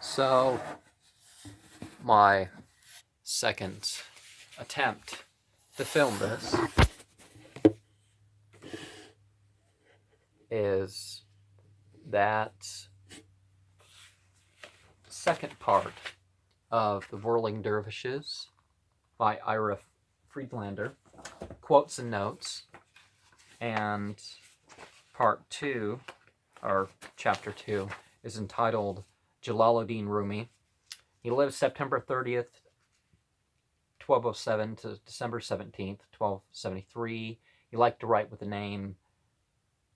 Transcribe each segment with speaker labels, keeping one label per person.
Speaker 1: So, my second attempt to film this is that second part of the Whirling Dervishes by Ira Friedlander, quotes and notes, and part 2, or chapter 2, is entitled Jalalooddeen Rumi. He lived September 30th, 1207 to December 17th, 1273. He liked to write with the name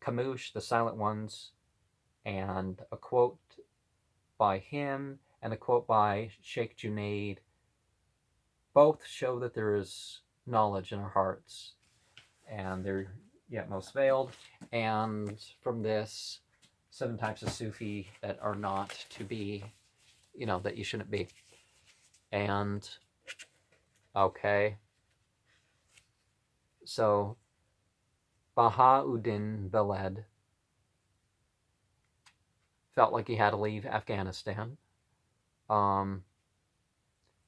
Speaker 1: Kamoosh, the Silent Ones, and a quote by him and a quote by Sheikh Junaid both show that there is knowledge in our hearts, and they're yet most veiled. And from this, 7 types of Sufi that are not to be, that you shouldn't be. And, okay. So, Bahauddin Veled felt like he had to leave Afghanistan.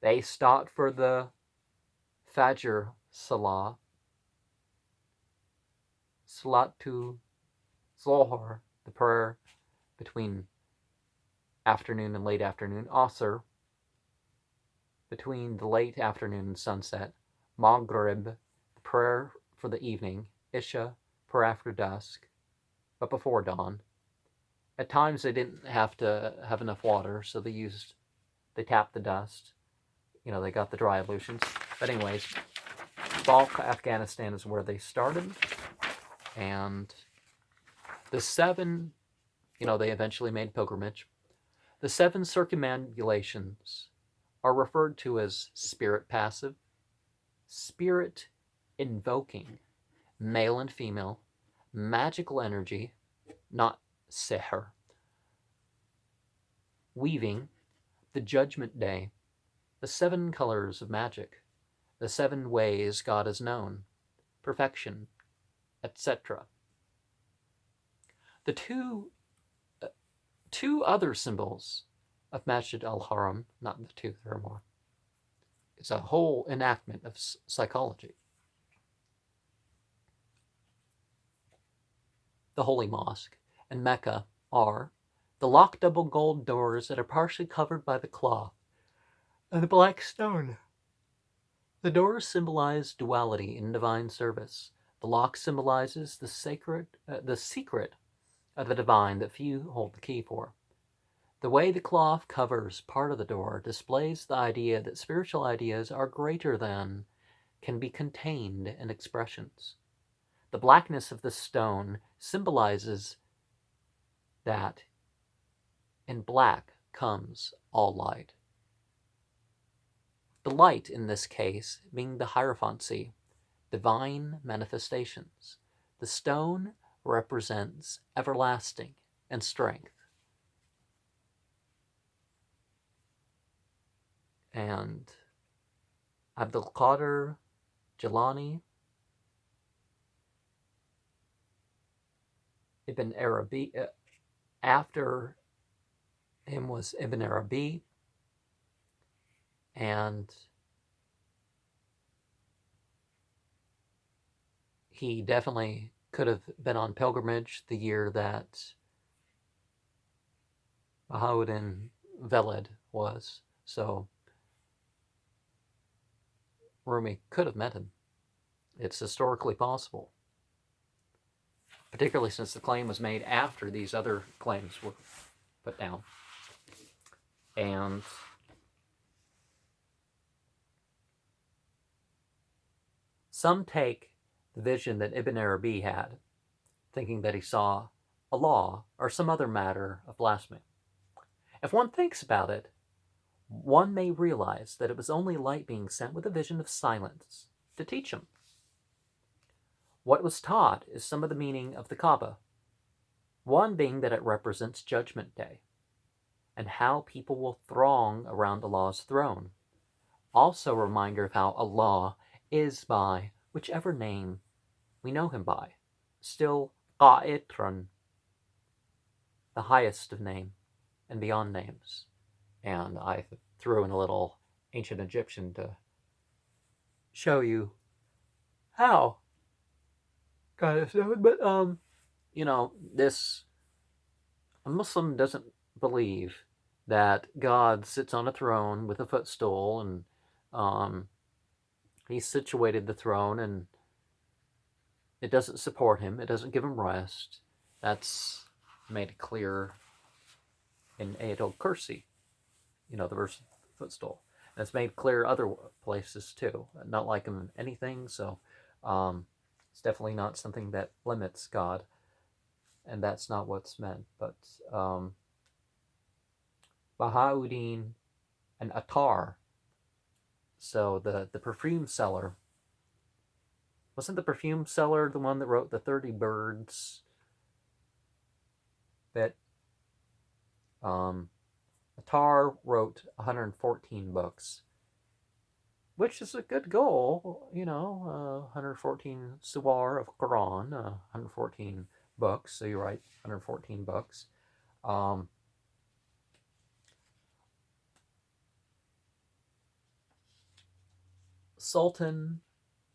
Speaker 1: They stopped for the Fajr Salah, Salatu Zohar, the prayer between afternoon and late afternoon, Asr, between the late afternoon and sunset, Maghrib, the prayer for the evening, Isha, prayer after dusk, but before dawn. At times they didn't have to have enough water, so they tapped the dust. They got the dry ablutions. But anyways, Balkh, Afghanistan is where they started. And the 7, they eventually made pilgrimage. The 7 circumambulations are referred to as spirit passive, spirit invoking, male and female, magical energy, not sihr, weaving, the judgment day, the 7 colors of magic, the 7 ways God is known, perfection, etc. The two other symbols of Masjid al-Haram, not the 2, there are more. It's a whole enactment of psychology. The Holy Mosque and Mecca are the locked double gold doors that are partially covered by the cloth and the black stone. The doors symbolize duality in divine service. The lock symbolizes the secret of the divine that few hold the key for. The way the cloth covers part of the door displays the idea that spiritual ideas are greater than can be contained in expressions. The blackness of the stone symbolizes that in black comes all light. The light, in this case, being the hierophancy, divine manifestations. The stone represents everlasting and strength. And Abdul Qadir Jilani, Ibn Arabi, after him was Ibn Arabi, and he definitely could have been on pilgrimage the year that Bahauddin Veled was, so Rumi could have met him. It's historically possible, particularly since the claim was made after these other claims were put down. And some take the vision that Ibn Arabi had, thinking that he saw a law or some other matter of blasphemy. If one thinks about it, one may realize that it was only light being sent with a vision of silence to teach him. What was taught is some of the meaning of the Kaaba, one being that it represents Judgment Day, and how people will throng around Allah's throne. Also a reminder of how Allah is by whichever name we know him by, still Qa'itran, the highest of name and beyond names, And I threw in a little ancient Egyptian to show you how. Kind of stuff. But this a Muslim doesn't believe that God sits on a throne with a footstool, and um, he situated the throne, and it doesn't support him. It doesn't give him rest. That's made clear in Ayatul Kursi, the verse footstool. And it's made clear other places too. Not like him anything, so it's definitely not something that limits God, and that's not what's meant. But Bahauddin and Attar, so the perfume seller, wasn't the perfume seller the one that wrote the 30 Birds? That Attar wrote 114 books, which is a good goal, 114 suwar of Quran, 114 books, so you write 114 books. Sultan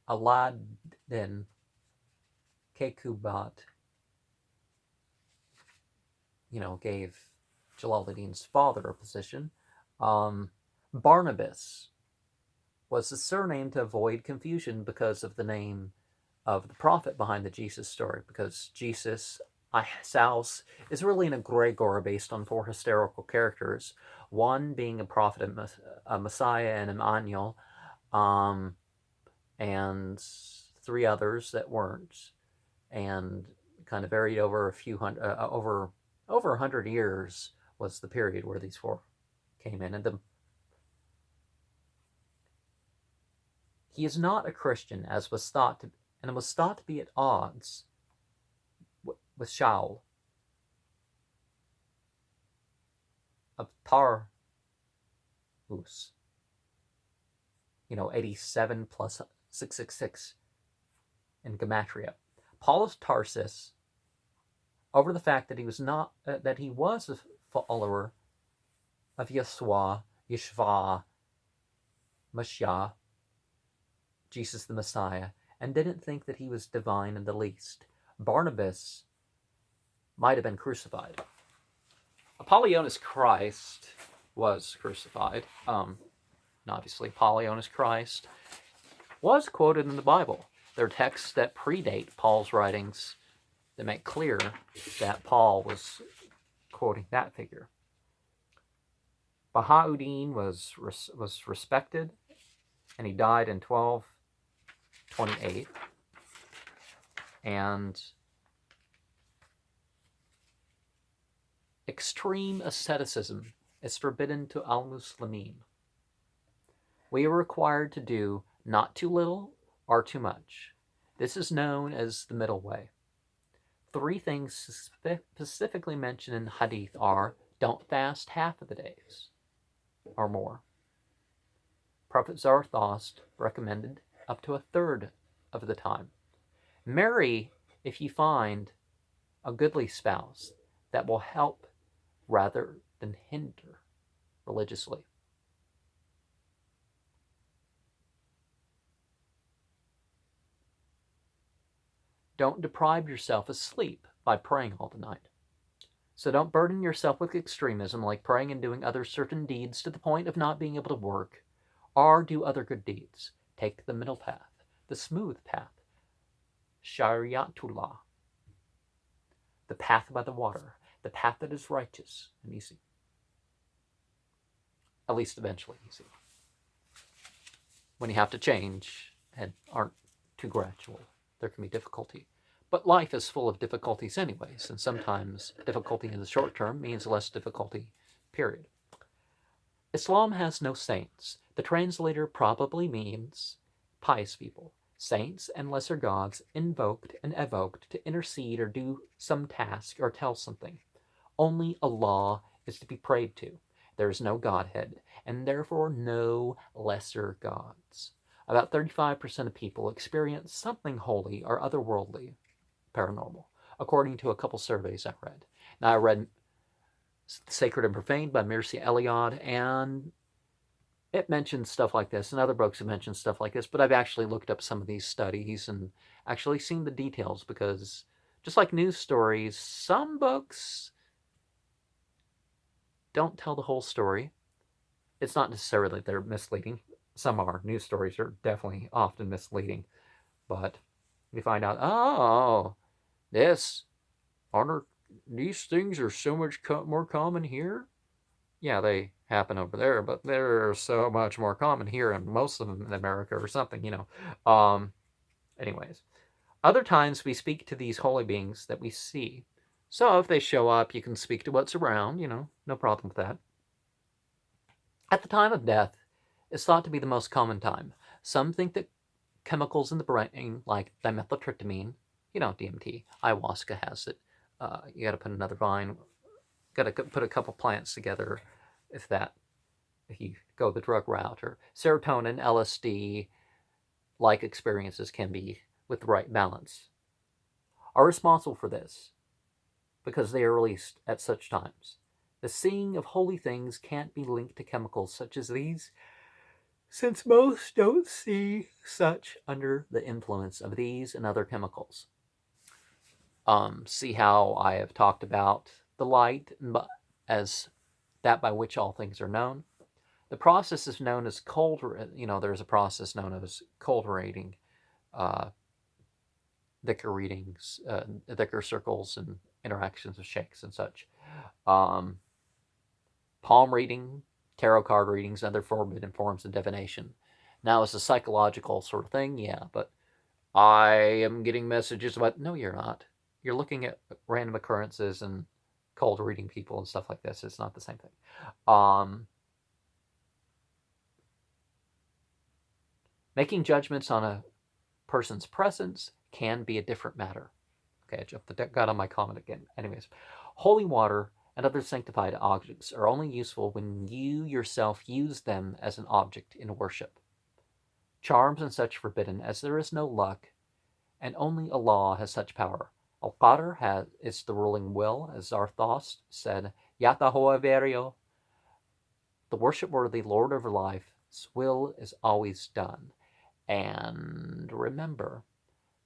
Speaker 1: Aladdin Kekubat, gave Jalaluddin's father a position. Barnabas was the surname to avoid confusion because of the name of the prophet behind the Jesus story, because Jesus, Isaus, is really an egregore based on 4 historical characters, one being a prophet, a Messiah, and Emmanuel, and 3 others that weren't, and kind of varied over a few hundred, over 100 years was the period where these 4 came in. And he is not a Christian, as was thought to, and was thought to be at odds with Shaul of Tarsus, 87 plus 666 in Gematria. Paul of Tarsus, over the fact that he was not that he was a follower of Yeshua, Mashiach, Jesus the Messiah, and didn't think that he was divine in the least. Barnabas might have been crucified. Apollonius Christ was crucified. Obviously, Apollonius Christ was quoted in the Bible. There are texts that predate Paul's writings that make clear that Paul was quoting that figure. Bahauddin was respected, and he died in 1228. And extreme asceticism is forbidden to al-Muslimin. We are required to do not too little or too much. This is known as the middle way. 3 things specifically mentioned in Hadith are: don't fast half of the days or more. Prophet Zarathustra recommended up to 1/3 of the time. Marry if you find a goodly spouse that will help rather than hinder religiously. Don't deprive yourself of sleep by praying all the night. So don't burden yourself with extremism like praying and doing other certain deeds to the point of not being able to work or do other good deeds. Take the middle path, the smooth path, Shariatullah, the path by the water, the path that is righteous and easy. At least eventually easy. When you have to change and aren't too gradual, there can be difficulty. But life is full of difficulties anyways, and sometimes difficulty in the short term means less difficulty, period. Islam has no saints. The translator probably means pious people. Saints and lesser gods invoked and evoked to intercede or do some task or tell something. Only Allah is to be prayed to. There is no Godhead, and therefore no lesser gods. About 35% of people experience something holy or otherworldly, paranormal, according to a couple surveys I read. Now, I read Sacred and Profane by Mircea Eliade, and it mentions stuff like this, and other books have mentioned stuff like this, but I've actually looked up some of these studies and actually seen the details, because just like news stories, some books don't tell the whole story. It's not necessarily that they're misleading. Some are. News stories are definitely often misleading. But we find out, oh, this, these things are so much more common here. Yeah, they happen over there, but they're so much more common here, and most of them in America or something, Anyways, other times we speak to these holy beings that we see. So if they show up, you can speak to what's around, no problem with that. At the time of death is thought to be the most common time. Some think that chemicals in the brain, like dimethyltryptamine, DMT, ayahuasca has it. You got to put another vine, got to put a couple plants together, if you go the drug route, or serotonin, LSD, like experiences can be with the right balance, are responsible for this because they are released at such times. The seeing of holy things can't be linked to chemicals such as these, since most don't see such under the influence of these and other chemicals. See how I have talked about the light as that by which all things are known. The process is known as there's a process known as cold reading, thicker readings, thicker circles, and interactions of shakes and such. Palm reading, tarot card readings, and other forbidden forms of divination. Now, it's a psychological sort of thing, yeah, but I am getting messages about, no, you're not. You're looking at random occurrences and cold reading people and stuff like this. It's not the same thing. Making judgments on a person's presence can be a different matter. Okay, I jumped the gun on my comment again. Anyways, holy water and other sanctified objects are only useful when you yourself use them as an object in worship. Charms and such forbidden, as there is no luck, and only Allah has such power. Al-Qadr is the ruling will, as Zarthos said, Yatahoa Verio, the worship-worthy Lord of Life's will is always done. And remember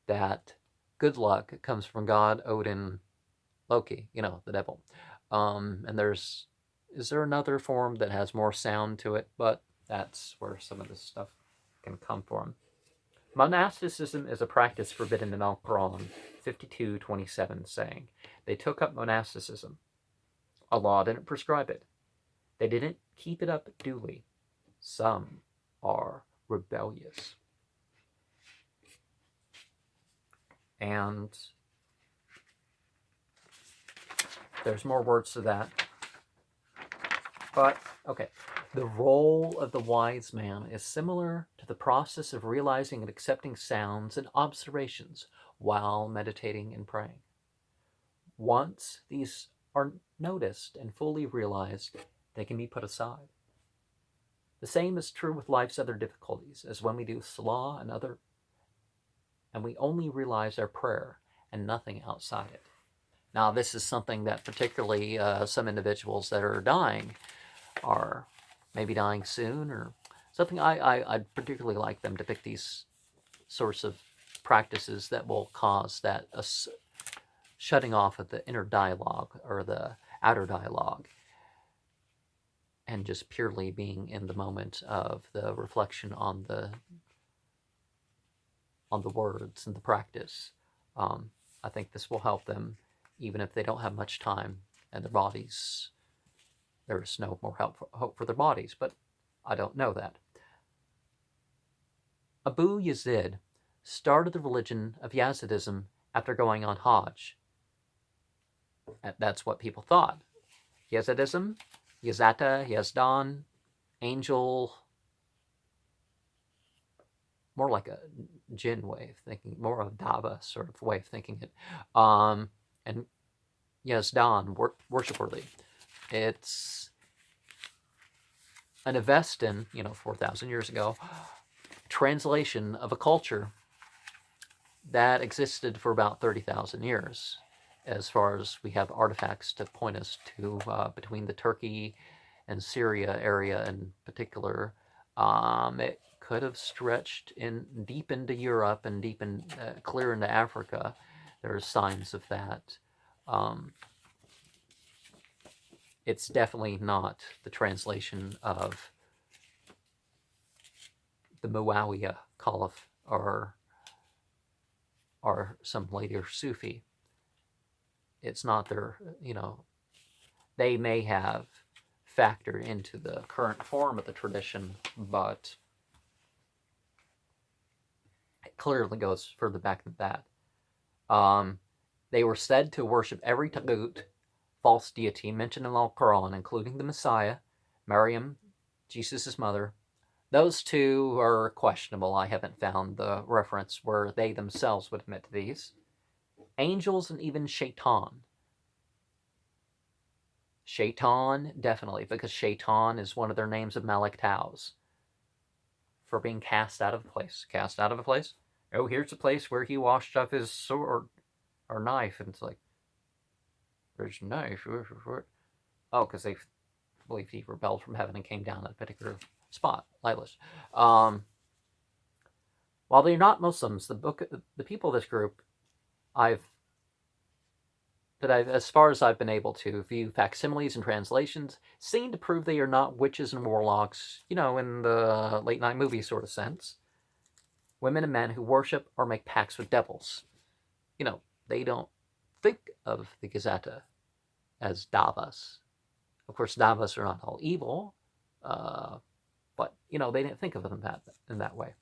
Speaker 1: that good luck comes from God, Odin, Loki, the devil. And is there another form that has more sound to it? But that's where some of this stuff can come from. Monasticism is a practice forbidden in Al-Quran 52:27, saying, they took up monasticism. Allah didn't prescribe it. They didn't keep it up duly. Some are rebellious. And there's more words to that. But, okay. The role of the wise man is similar to the process of realizing and accepting sounds and observations while meditating and praying. Once these are noticed and fully realized, they can be put aside. The same is true with life's other difficulties, as when we do salah and we only realize our prayer and nothing outside it. Now, this is something that particularly some individuals that are dying are maybe dying soon, or something. I'd particularly like them to pick these sorts of practices that will cause that shutting off of the inner dialogue or the outer dialogue, and just purely being in the moment of the reflection on the words and the practice. I think this will help them, even if they don't have much time and their bodies, there's no more hope for their bodies, but I don't know that. Abu Yazid started the religion of Yazidism after going on Hajj. That's what people thought. Yazidism, Yazata, Yazdan, angel, more like a jinn way of thinking, more of a Dava sort of way of thinking it. And Yazdan, worship-worthy. It's an Avestan, 4,000 years ago, translation of a culture that existed for about 30,000 years. as far as we have artifacts to point us to between the Turkey and Syria area in particular. It could have stretched in deep into Europe and deep in clear into Africa. There are signs of that. Um, it's definitely not the translation of the Muawiyah Caliph or some later Sufi. It's not their, they may have factored into the current form of the tradition, but it clearly goes further back than that. They were said to worship every taghut, false deity mentioned in the Quran, including the Messiah, Maryam, Jesus' mother. Those two are questionable. I haven't found the reference where they themselves would admit to these. Angels and even Shaitan. Shaitan, definitely, because Shaitan is one of their names of Malik Taus. For being cast out of a place. Cast out of a place? Oh, here's a place where he washed up his sword or knife. And it's like, there's a knife. Oh, because they believed he rebelled from heaven and came down at a particular spot. Lightless. While they're not Muslims, the people of this group, as far as I've been able to view facsimiles and translations, seem to prove they are not witches and warlocks, in the late night movie sort of sense. Women and men who worship or make pacts with devils. They don't think of the Gazzetta as Davas. Of course, Davas are not all evil, but, they didn't think of them in that way.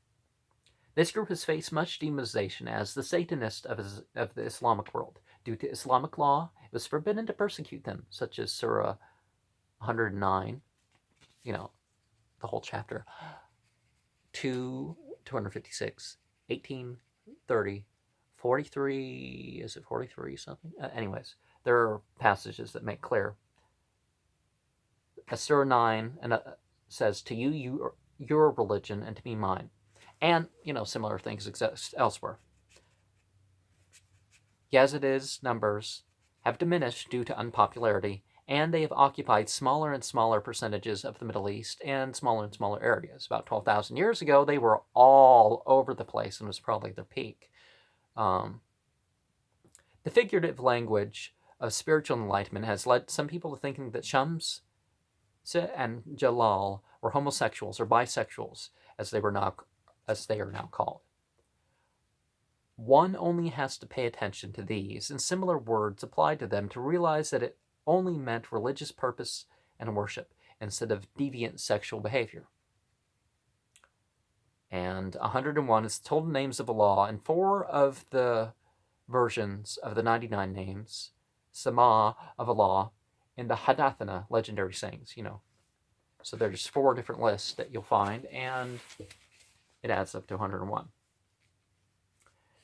Speaker 1: This group has faced much demonization as the Satanist of the Islamic world. Due to Islamic law, it was forbidden to persecute them, such as Surah 109, the whole chapter, 256, 18, 30, 43, is it 43 something? Anyways, there are passages that make clear. Surah 9 says, to you, your religion, and to me, mine. And, similar things exist elsewhere. Yazid's numbers have diminished due to unpopularity, and they have occupied smaller and smaller percentages of the Middle East and smaller areas. About 12,000 years ago, they were all over the place and was probably their peak. The figurative language of spiritual enlightenment has led some people to thinking that Shams and Jalal were homosexuals or bisexuals, as they are now called. One only has to pay attention to these and similar words applied to them to realize that it only meant religious purpose and worship instead of deviant sexual behavior. And 101 is the total names of Allah, and 4 of the versions of the 99 names, Sama of Allah, in the Hadathana, legendary sayings, So there's 4 different lists that you'll find, and it adds up to 101.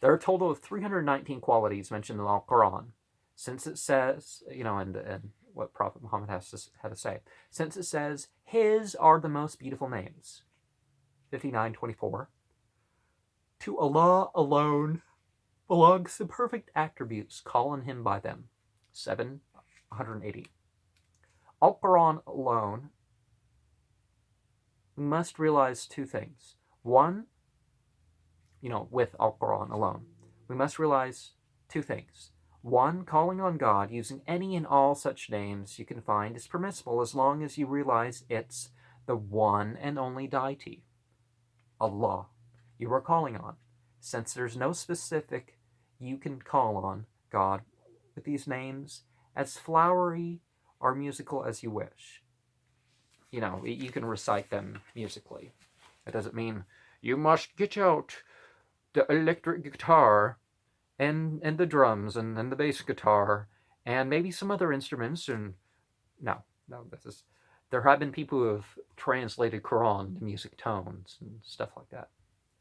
Speaker 1: There are a total of 319 qualities mentioned in the Quran, since it says, and what Prophet Muhammad had to say, since it says, his are the most beautiful names, 59:24. To Allah alone belongs the perfect attributes, call on him by them, 7:180. Al-Quran alone, we must realize 2 things. One, with Al-Quran alone, we must realize 2 things. One, calling on God using any and all such names you can find is permissible as long as you realize it's the one and only deity, Allah, you are calling on. Since there's no specific, you can call on God with these names as flowery or musical as you wish. You can recite them musically. It doesn't mean you must get out the electric guitar and the drums and the bass guitar and maybe some other instruments. And no, there have been people who have translated Quran to music tones and stuff like that,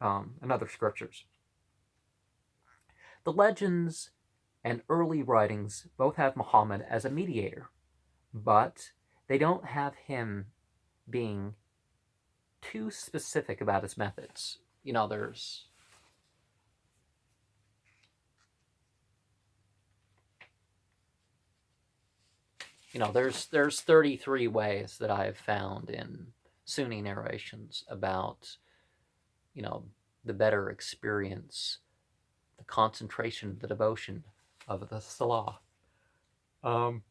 Speaker 1: and other scriptures. The legends and early writings both have Muhammad as a mediator, but they don't have him being too specific about his methods. there's 33 ways that I have found in Sunni narrations about, the better experience, the concentration, the devotion of the Salah. The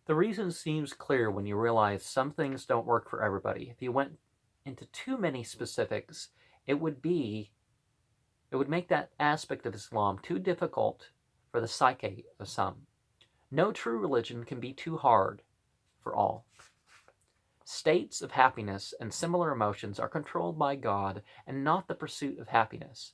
Speaker 1: reason seems clear when you realize some things don't work for everybody. If you went into too many specifics, it would make that aspect of Islam too difficult for the psyche of some. No true religion can be too hard for all. States of happiness and similar emotions are controlled by God and not the pursuit of happiness.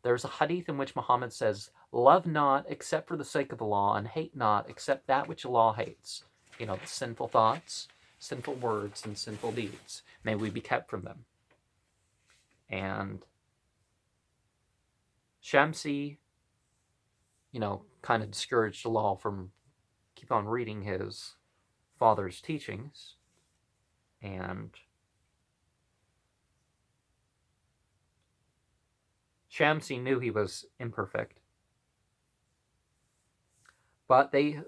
Speaker 1: There's a hadith in which Muhammad says, "Love not except for the sake of Allah, and hate not except that which Allah hates." The sinful thoughts, sinful words, and sinful deeds. May we be kept from them. And Shamsi, kind of discouraged Allah from keep on reading his father's teachings. And Shamsi knew he was imperfect. But they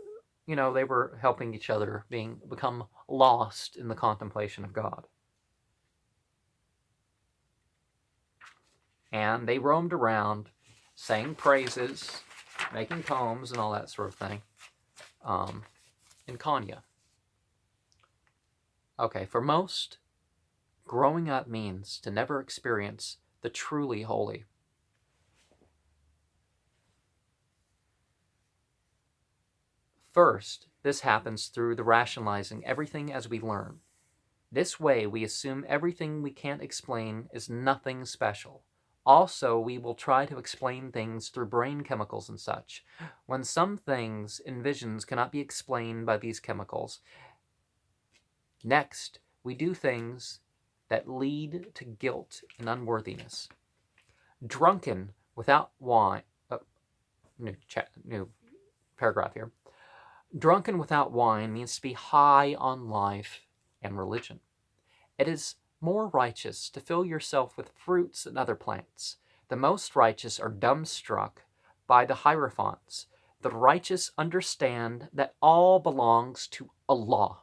Speaker 1: were helping each other become lost in the contemplation of God. And they roamed around, sang praises, making poems, and all that sort of thing, in Konya. Okay, for most, growing up means to never experience the truly holy. First, this happens through the rationalizing everything as we learn. This way, we assume everything we can't explain is nothing special. Also, we will try to explain things through brain chemicals and such, when some things in visions cannot be explained by these chemicals. Next, we do things that lead to guilt and unworthiness. Drunken without wine. New paragraph here. Drunken without wine means to be high on life and religion. It is more righteous to fill yourself with fruits and other plants. The most righteous are dumbstruck by the hierophants. The righteous understand that all belongs to Allah.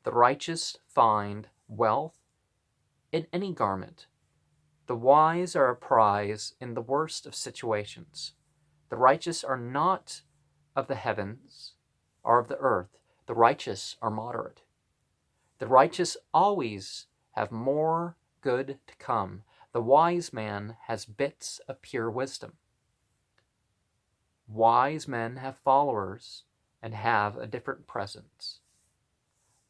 Speaker 1: The righteous find wealth in any garment. The wise are a prize in the worst of situations. The righteous are not of the heavens or of the earth. The righteous are moderate. The righteous always have more good to come. The wise man has bits of pure wisdom. Wise men have followers and have a different presence.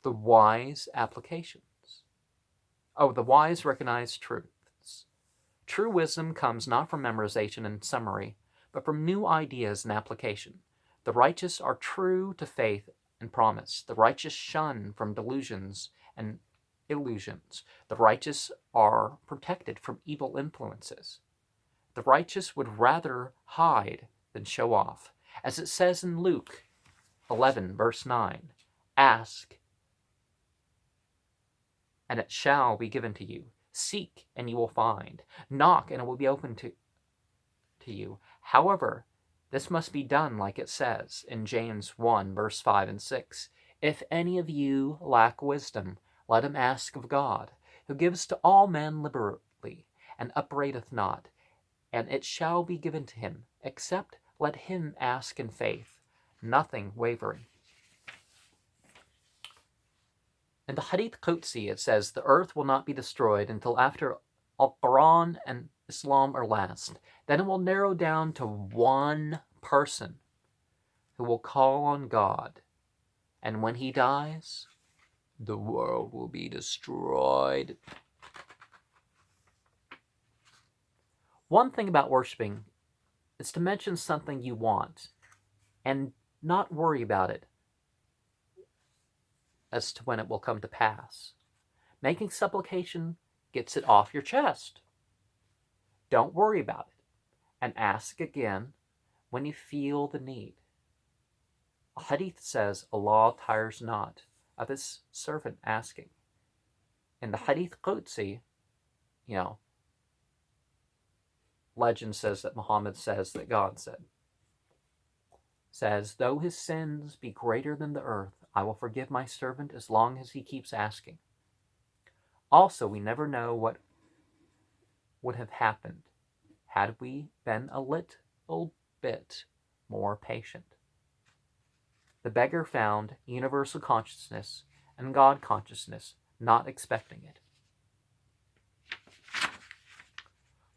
Speaker 1: The wise applications. The wise recognize truths. True wisdom comes not from memorization and summary, but from new ideas and application. The righteous are true to faith and promise. The righteous shun from delusions and illusions. The righteous are protected from evil influences. The righteous would rather hide than show off. As it says in Luke 11, verse 9, "Ask, and it shall be given to you. Seek, and you will find. Knock, and it will be opened to you." However, this must be done like it says in James 1, verse 5 and 6. "If any of you lack wisdom, let him ask of God, who gives to all men liberally, and upbraideth not, and it shall be given to him. Except let him ask in faith, nothing wavering." In the Hadith Qudsi, it says, "The earth will not be destroyed until after Al-Quran and Islam are last. Then it will narrow down to one person who will call on God. And when he dies, the world will be destroyed." One thing about worshiping is to mention something you want and not worry about it as to when it will come to pass. Making supplication gets it off your chest. Don't worry about it, and ask again when you feel the need. A hadith says Allah tires not of his servant asking. In the Hadith Qudsi, legend says that Muhammad says that God says, though his sins be greater than the earth, I will forgive my servant as long as he keeps asking. Also, we never know what would have happened had we been a little bit more patient. The beggar found universal consciousness and God consciousness, not expecting it.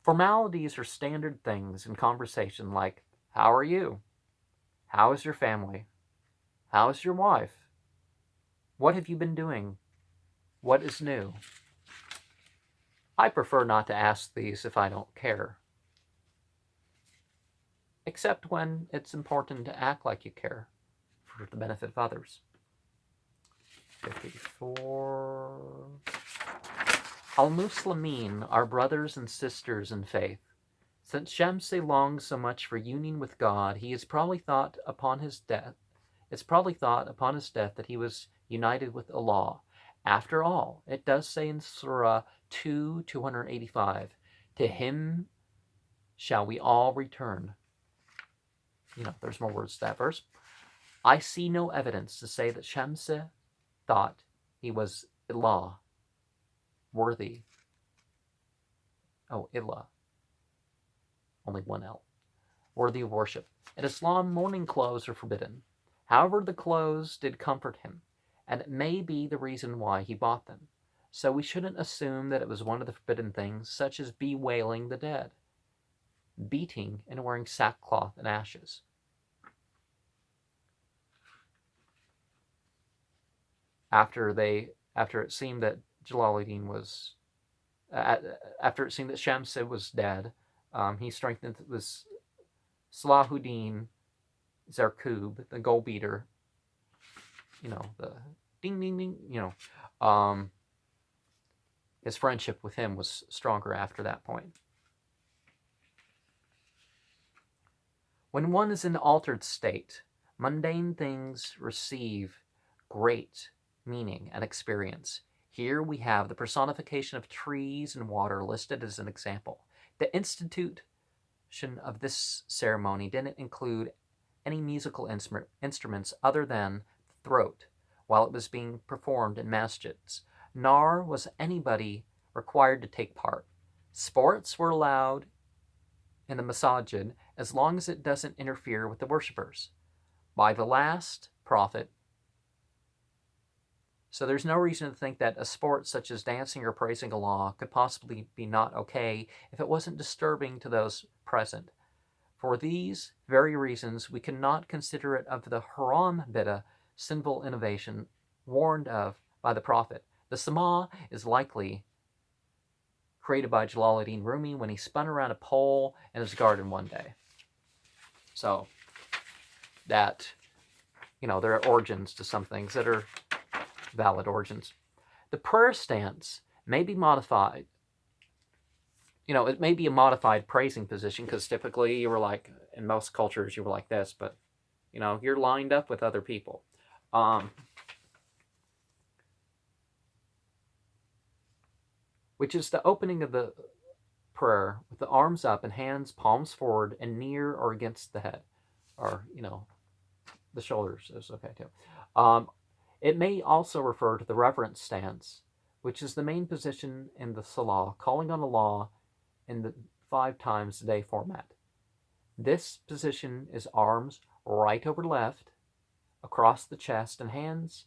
Speaker 1: Formalities are standard things in conversation like, how are you? How is your family? How is your wife? What have you been doing? What is new? I prefer not to ask these if I don't care, except when it's important to act like you care for the benefit of others. 54. Al-Muslimin are brothers and sisters in faith. Since Shamsi longs so much for union with God, he has probably thought upon his death. It's probably thought upon his death that he was united with Allah. After all, it does say in Surah 2:285, to him shall we all return. There's more words to that verse. I see no evidence to say that Shamsi thought he was Allah, worthy. Ilah. Only one L. Worthy of worship. In Islam, mourning clothes are forbidden. However, the clothes did comfort him, and it may be the reason why he bought them. So we shouldn't assume that it was one of the forbidden things, such as bewailing the dead, beating and wearing sackcloth and ashes. After it seemed that Jalalooddeen was, after it seemed that Shamsi was dead, he strengthened this Salahuddin Zerkub, the gold beater. The ding ding ding. His friendship with him was stronger after that point. When one is in altered state, mundane things receive great meaning and experience. Here we have the personification of trees and water listed as an example. The institution of this ceremony didn't include any musical instruments other than the throat while it was being performed in masjids, nor was anybody required to take part. Sports were allowed in the masajid as long as it doesn't interfere with the worshippers. By the last prophet, so there's no reason to think that a sport such as dancing or praising Allah could possibly be not okay if it wasn't disturbing to those present. For these very reasons, we cannot consider it of the haram bid'ah, sinful innovation warned of by the Prophet. The Sama is likely created by Jalalooddeen Rumi when he spun around a pole in his garden one day. So that, there are origins to some things that are valid origins. The prayer stance may be modified. It may be a modified praising position because typically you were like, in most cultures, you were like this, but, you're lined up with other people. Which is the opening of the prayer with the arms up and hands palms forward and near or against the head. Or, the shoulders is okay too. It may also refer to the reverence stance, which is the main position in the Salah, calling on Allah in the 5 times a day format. This position is arms right over left, across the chest, and hands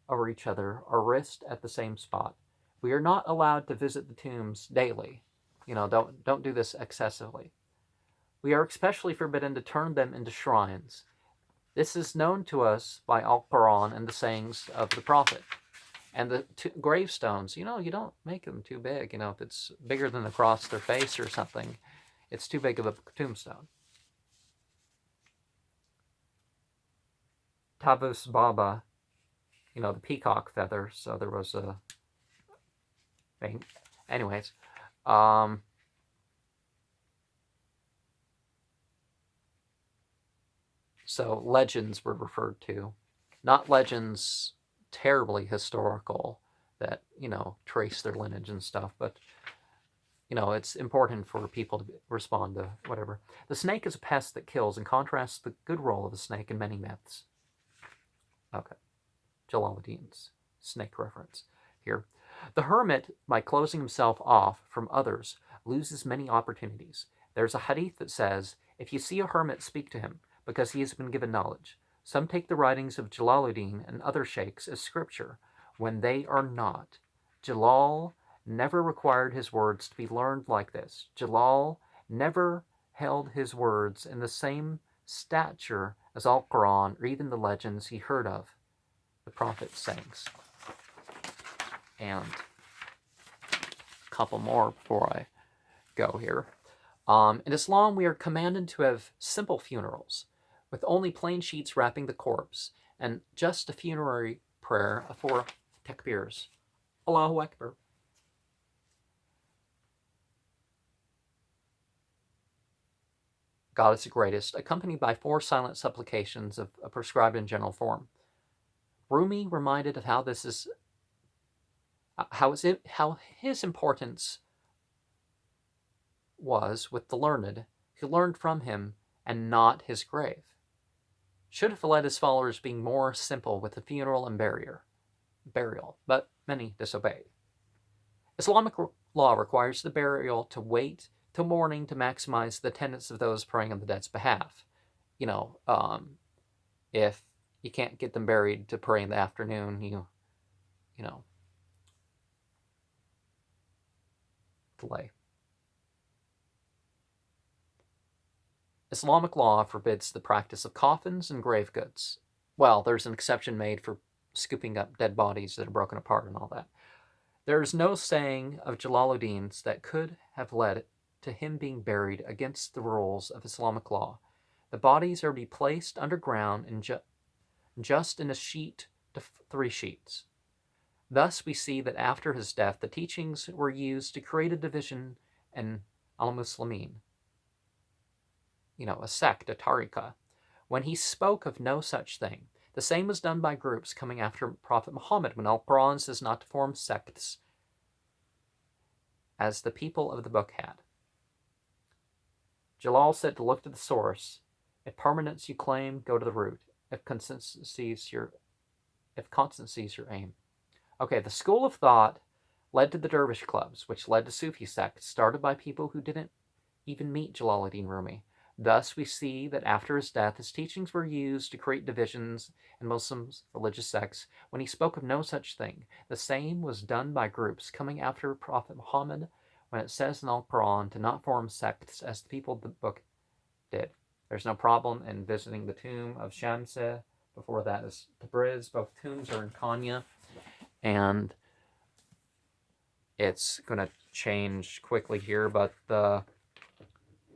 Speaker 1: over each other, or wrist at the same spot. We are not allowed to visit the tombs daily. Don't do this excessively. We are especially forbidden to turn them into shrines. This is known to us by Al-Quran and the sayings of the Prophet. And the gravestones, you don't make them too big. If it's bigger than across their face or something, it's too big of a tombstone. Tavus Baba, the peacock feather. So there was a thing. Anyways, so legends were referred to, not legends terribly historical that, trace their lineage and stuff, but it's important for people to respond to whatever. The snake is a pest that kills, in contrast to the good role of the snake in many myths. Okay, Jalaluddin's snake reference here. The hermit, by closing himself off from others, loses many opportunities. There's a hadith that says, if you see a hermit, speak to him, because he has been given knowledge. Some take the writings of Jalaluddin and other sheikhs as scripture, when they are not. Jalal never required his words to be learned like this. Jalal never held his words in the same stature as Al-Quran or even the legends he heard of, the Prophet's sayings. And a couple more before I go here. In Islam, we are commanded to have simple funerals, with only plain sheets wrapping the corpse, and just a funerary prayer of 4 takbirs. Allahu Akbar. God is the greatest, accompanied by 4 silent supplications of a prescribed and general form. Rumi reminded of how his importance was with the learned, who learned from him, and not his grave. Should have led his followers being more simple with the funeral and burial, but many disobeyed. Islamic law requires the burial to wait till morning to maximize the attendance of those praying on the dead's behalf. If you can't get them buried to pray in the afternoon, delay. Islamic law forbids the practice of coffins and grave goods. Well, there's an exception made for scooping up dead bodies that are broken apart and all that. There is no saying of Jalaluddin's that could have led to him being buried against the rules of Islamic law. The bodies are to be placed underground in just in a sheet to 3 sheets. Thus, we see that after his death, the teachings were used to create a division in al-Muslimin, a sect, a tariqah, when he spoke of no such thing. The same was done by groups coming after Prophet Muhammad, when Al-Quran says not to form sects, as the people of the book had. Jalal said to look to the source. If permanence you claim, go to the root. If constancy is your aim. Okay, the school of thought led to the dervish clubs, which led to Sufi sects, started by people who didn't even meet Jalalooddeen Rumi. Thus, we see that after his death, his teachings were used to create divisions in Muslims' religious sects when he spoke of no such thing. The same was done by groups coming after Prophet Muhammad when it says in Al-Quran to not form sects as the people of the book did. There's no problem in visiting the tomb of Shamsa. Before that is Tabriz. Both tombs are in Konya. And it's going to change quickly here, but the